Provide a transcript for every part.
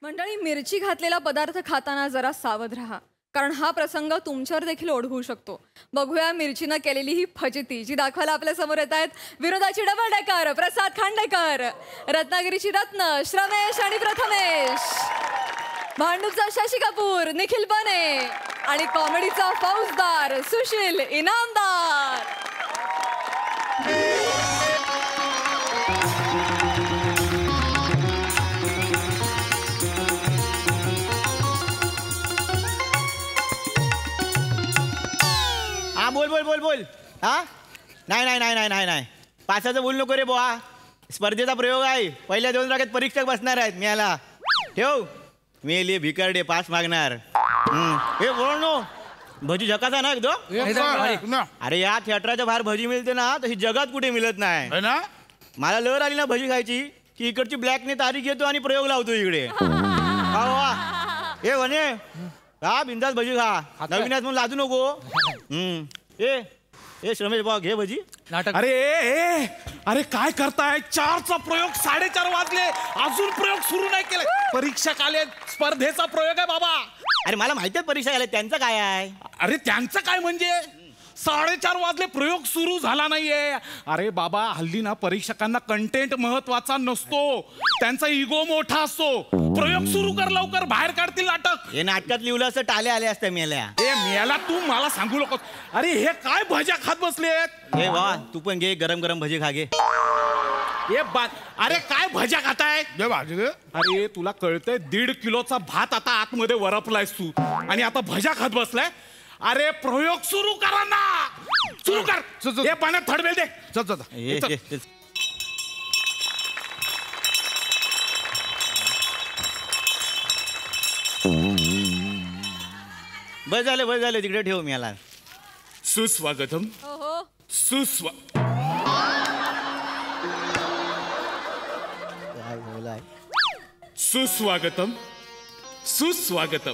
मंडळी, मिरची घातलेला पदार्थ खाताना जरा सावध राहा, कारण हा प्रसंग तुमच्यावर देखील ओढवू शकतो. बघूया मिरचीनं केलेली ही फजिती, जी दाखवायला आपल्या समोर येत आहेत विरोधाची डबल डेकर प्रसाद खांडेकर, रत्नागिरीची रत्न श्रमेश आणि प्रथमेश, भांडूपचा शशी कपूर निखिल बने आणि कॉमेडीचा फौजदार सुशील इनामदार. हा बोल बोल बोल बोल. हा नाही नाही नाही नाही नाही नाही पासाचं बोल नको रे बुवा. स्पर्धेचा प्रयोग आहे. पहिल्या 2 रागात परीक्षक बसणार आहेत. मी आला ठेव. मी लिहि भिकारडे पास मागणार. हे बोल नो भजी झकाचा ना एकदम. अरे या थिएटरच्या बाहेर भजी मिळते ना, तशी जगात कुठे मिळत नाही ना. मला लहर आली ना भजी खायची की इकडची ब्लॅकने तारीख घेतो आणि प्रयोग लावतो इकडे. हे म्हणे हा बिंदास भजी खा. नवीन म्हणून लाजू नको. ए श्रमेश भाऊ घे भजी. अरे अरे काय करताय? 4चा प्रयोग 4:30 वाजले, अजून प्रयोग सुरू नाही केले. परीक्षक आले, स्पर्धेचा प्रयोग आहे बाबा. अरे मला माहिती आहे परीक्षा आल्या, त्यांचं काय आहे? अरे त्यांचं काय म्हणजे 4:30 वाजले, प्रयोग सुरू झाला नाहीये. अरे बाबा हल्ली ना परीक्षकांना कंटेंट महत्वाचा नसतो, त्यांचा इगो मोठा असतो. प्रयोग सुरू कर लवकर, बाहेर काढतील नाटक. हे नाटकात लिहिलं असं टाले आले असते मेल्या. ए मेला तू मला सांगू नकोस. अरे हे काय भज्या खात बसलेत? हे वा तू पण घे, गरम गरम भजी खा घे. अरे काय भज्या खाताय? अरे तुला कळतंय 1.5 किलोचा भात आता आतमध्ये वरपलायस तू आणि आता भज्या खात बसलाय. अरे प्रयोग सुरू करा ना, सुरू कर. हे पाण्यात थडवेल दे. बस झालं तिकडे ठेव. मी आला. सुस्वागतम. सुस्वागतम सुस्वागतम.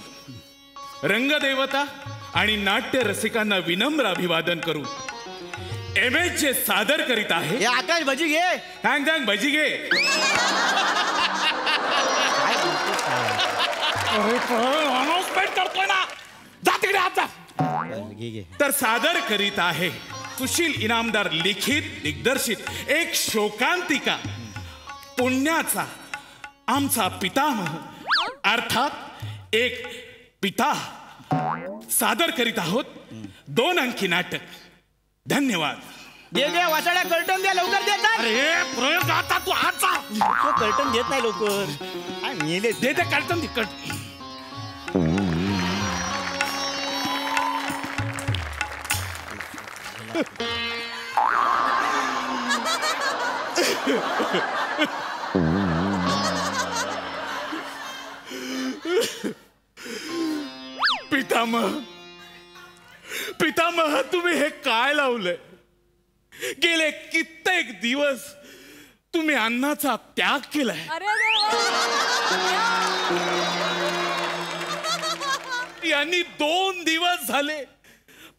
रंगदेवता आणि नाट्य रसिकांना विनम्र अभिवादन करून एमएच जे सादर करीत आहे. आकाश भजी घे. थँक भजी घे. अनाउन्समेंट करतोय ना, जा तिकडे आता. तर सादर करीत आहे सुशील इनामदार लिखित दिग्दर्शित एक शोकांतिका, पुण्याचा आमचा पितामह अर्थात एक पिता. सादर करीत आहोत 2 अंकी नाटक. धन्यवाद. दे वासाड्या कर्टन द्या लवकर. देत नाही. अरे प्रयोग आता तू आजचा तो कर्टन देत नाही लवकर. मेले दे कर्टन दे. पितामह तुम्ही हे काय लावलंय? गेले कित्येक दिवस तुम्ही अन्नाचा त्याग केलाय. यांनी 2 दिवस झाले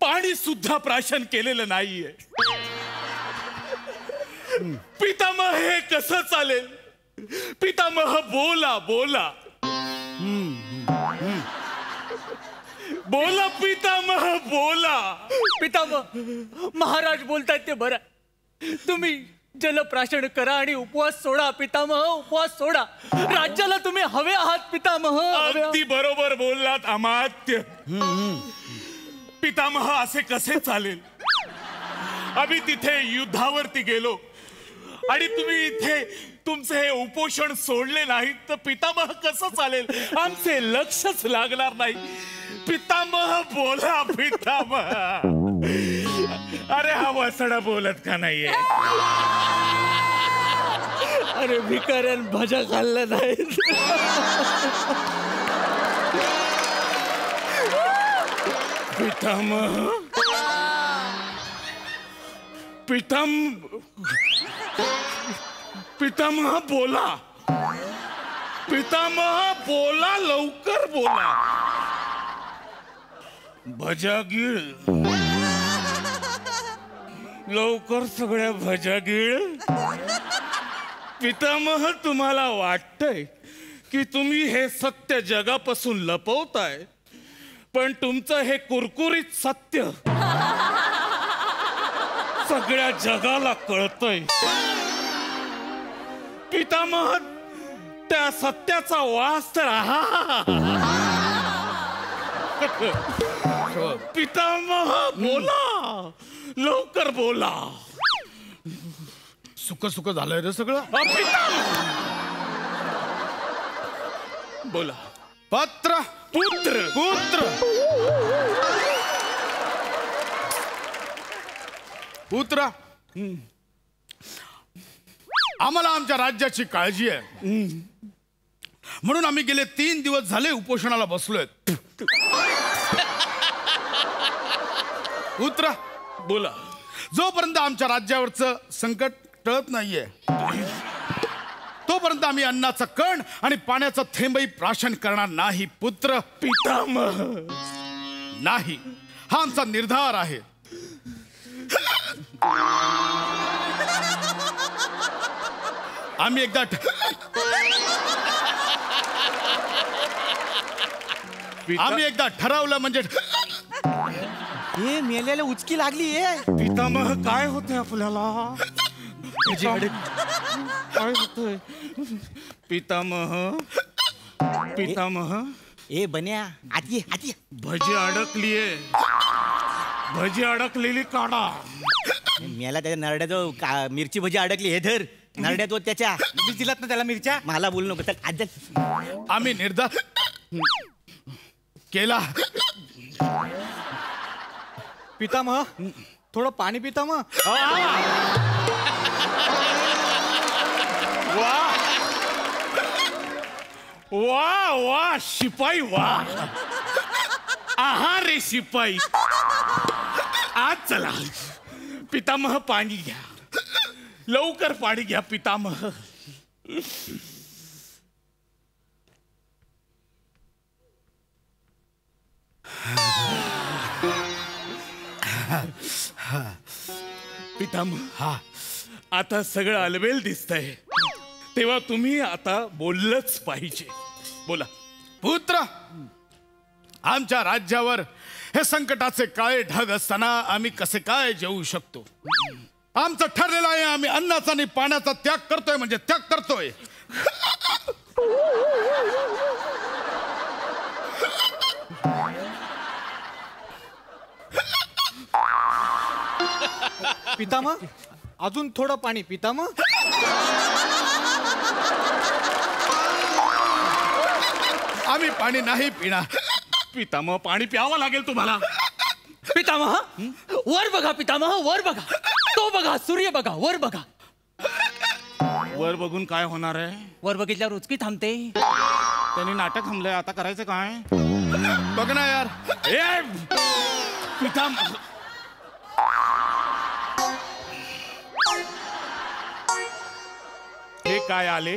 पाणी सुद्धा प्राशन केलेलं नाहीये. पितामह हे कसं चालेल? पितामह बोला बोला बोला. पितामह बोला. पितामह महाराज बोलतायत ते बरं. तुम्ही जलप्राशन करा आणि उपवास सोडा. पितामह उपवास सोडा. राज्याला तुम्ही हवे आहात पितामह. अगदी बरोबर बोललात अमात्य. पितामह असे कसे चालेल? आम्ही तिथे युद्धावरती गेलो आणि तुम्ही इथे तुमचे हे उपोषण सोडले नाहीत तर पितामह कसं चालेल? आमचे लक्षच लागणार नाही. पितामह बोला. पितामह. अरे हा वासडा बोलत का नाहीये? अरे भिकाऱ्यान भजा खाल्ल्या नाहीत. पितामह. पितामह बोला. पितामह बोला, लवकर बोला. भजा गिळ. लवकर सगळ्या भज्या गिळ. पितामह, तुम्हाला वाटतंय की तुम्ही हे सत्य जगापासून लपवताय, पण तुमचं हे कुरकुरीत सत्य सगळ्या जगाला कळतंय. पितामह, त्या सत्याचा वास तर पितामह, बोला, लवकर बोला. सुख सुख झालंय रे सगळं. पितामह, बोला. पत्र पुत्र पुत्र पुत्र आम्हाला आमच्या राज्याची काळजी आहे, म्हणून आम्ही गेले 3 दिवस झाले उपोषणाला बसलोय. पुत्र, बोला. जोपर्यंत आमच्या राज्यावरचं संकट टळत नाहीये तोपर्यंत आम्ही अन्नाचा कण आणि पाण्याचा थेंबही प्राशन करणार नाही. पुत्र. पितामह, नाही, हा आमचा निर्धार आहे. आम्ही एकदा आम्ही एकदा ठरवलं म्हणजे हे मेल्याला उचकी लागली आहे. पितामह, काय होतंय आपल्याला? काय होतंय? पितामह, पितामह, ए बन्या, आती आती. भजी अडकलीये. भजी अडकलेली काढा. मेला त्याच्या नरड्याचं मिरची भजी अडकली. हे धर नरड्यात व त्याच्या दिलात ना त्याला मिरच्या. मला बोलू नको. चल आज आम्ही निर्धार केला. पितामह, थोडं पाणी पितामह. वा वा वा, शिपाई वा. आहा रे शिपाई, आज चला. पितामह, पाणी घ्या, लवकर पाणी घ्या. पितामह, पितामह, हा, आता सगळं अलबेल दिसतंय, तेव्हा तुम्ही आता बोललंच पाहिजे. बोला. पुत्र, आमच्या राज्यावर हे संकटाचे काळे ढग असताना आम्ही कसे काय जेवू शकतो? आमचं ठरलेलं आहे, आम्ही अन्नाचा आणि पाण्याचा त्याग करतोय म्हणजे त्याग करतोय. पितामह, अजून थोडं पाणी पितामह. आम्ही पाणी नाही पिणार. पितामह, पाणी प्यावं लागेल तुम्हाला. पितामह, वर बघा. पितामह, वर बघा. तो बघा, सूर्य बघा, वर बघा. वर बघून काय होणार आहे? वर बघितल्यावर उचकी थांबते. त्यांनी नाटक थांबलंय, आता करायचं काय? बघ ना यार. ए, पितामह, हे काय आले?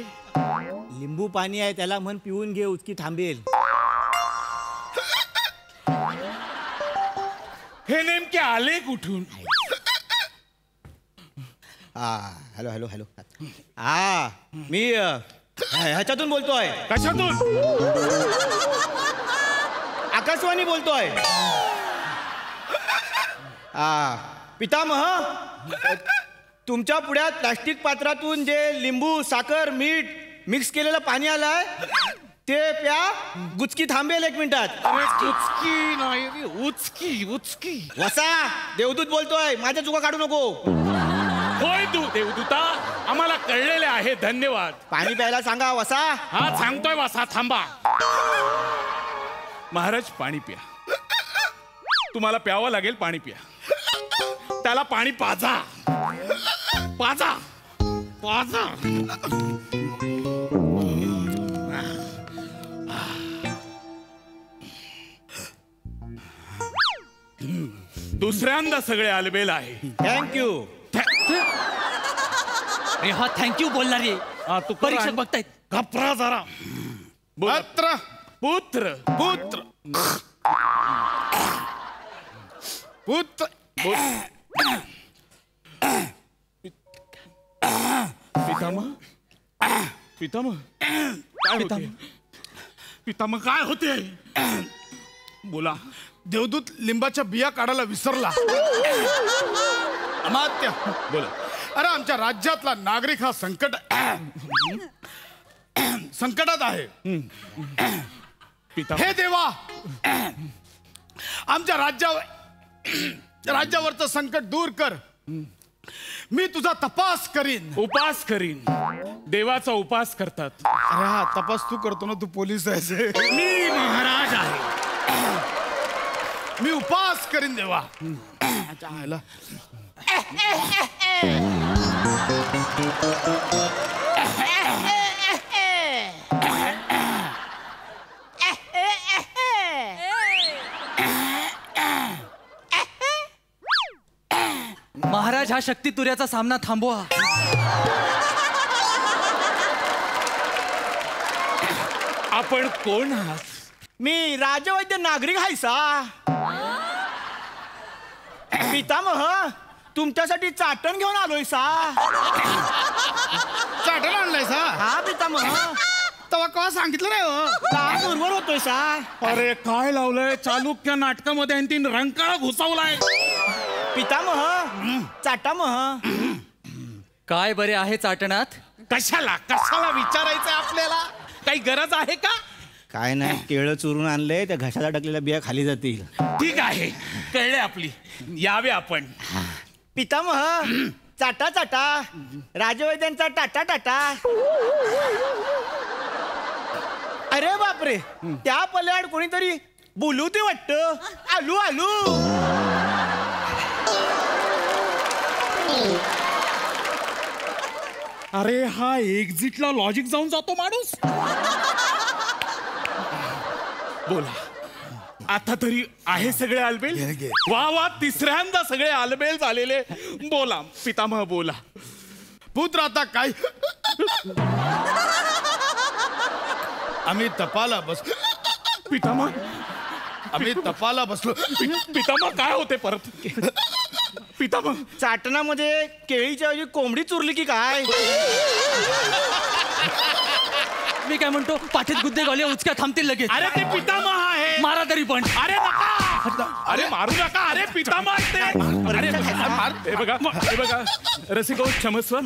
लिंबू पाणी आहे, त्याला म्हण पिऊन घे, उचकी थांबेल. हे नेमके आले कुठून? Hello hello hello. हा, मी ह्याच्यातून बोलतोय. कशातून? आकाशवाणी बोलतोय. पितामह, तुमच्या पुढ्यात प्लास्टिक पात्रातून जे लिंबू, साखर, मीठ मिक्स केलेलं पाणी आलंय ते प्या, गुचकी थांबेल 1 मिनिटात. अरे उचकी नाही रे, उचकी उचकी. वसा, देवदूत बोलतोय, माझ्या चुका काढू नको. होय तू देवदूता, आम्हाला कळलेले आहे, धन्यवाद. पाणी प्यायला सांगा वसा. हा, सांगतोय वासा, थांबा. महाराज, पाणी प्या. तुम्हाला प्यावं लागेल, पाणी प्या. त्याला पाणी पाजा, पाजा, पाजा. दुसऱ्यांदा सगळे अलबेल आहे. थँक्यू. अरे हा थँक्यू बोलणार रे. तू परीक्षक बघतायत. घपरा जरा. बोला. पत्र पुत्र, पुत्र पुत्र बोल. पितामह पितामह काय होते पितामह काय होते बोला. देवदूत लिंबाच्या बिया काढायला विसरला. अमात्य बोला. अरे आमच्या राज्यातला नागरिक हा संकटात आहे. पितामह हे देवा, आमच्या राज्यावरचं संकट दूर कर. मी तुझा तपास करीन. उपास करीन. देवाचा उपास करतात. अरे हा तपास तू करतो ना, तू पोलीस आहेस. मी महाराज आहे. मी उपास करीन देवा. चांगला. महाराज, हा शक्ती तुऱ्याचा सामना थांबवा. आपण कोण आहात? मी राजवैद्य नागरिक आहे सा. पितामह, तुमच्यासाठी चाटण घेऊन आलोय सा. चाटण आणलाय सा. हा पितामह, तेव्हा केव्हा सांगितलं नाही हो. काम बरोबर होतोय सा. अरे काय लावलंय चालुक्य नाटकामध्ये आणि तीन रंकाळा घुसावलाय. पितामह, चाटामह. काय बरे आहे चाटणात? कशाला कशाला विचारायचंय आपल्याला? काही गरज आहे का? काय नाही, केळं चुरून आणलंय, त्या घशाला टाकलेल्या बिया खाली जातील. ठीक आहे, कळले आपली. यावे आपण. पितामह, चाटा चाटा. राजवैद्यांचा टाटा टाटा. अरे बापरे, त्या पल्याड कोणीतरी बोलू ते वाटतं. आलू आलू. अरे हा एक्झिटला लॉजिक जाऊन जातो माणूस. बोला, आता तरी आहे सगळे आलबेल. वा वा, तिसऱ्यांदा सगळे आलबेल झालेले. बोला पितामह, बोला. पुत्र आता काय? आम्ही तपाला बसलो. पितामह काय होते परत? पितामह, चाटणामध्ये केळीच्या ऐवजी कोंबडी चुरली की काय? मी काय म्हणतो, पाठीत गुद्दे घाले उचक्या थांबतील लगेच. अरे ते पितामह आहे. मारा तरी पण. अरे नका, अरे मारू नका. अरे पितामह ते. अरे हे बघा रसिको, क्षमस्व.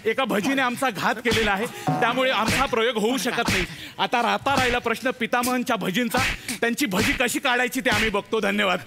एका भजीने आमचा घात केलेला आहे, त्यामुळे आमचा प्रयोग होऊ शकत नाही. आता राहिला प्रश्न पितामहांच्या भजींचा. त्यांची भजी कशी काढायची ते आम्ही बघतो. धन्यवाद.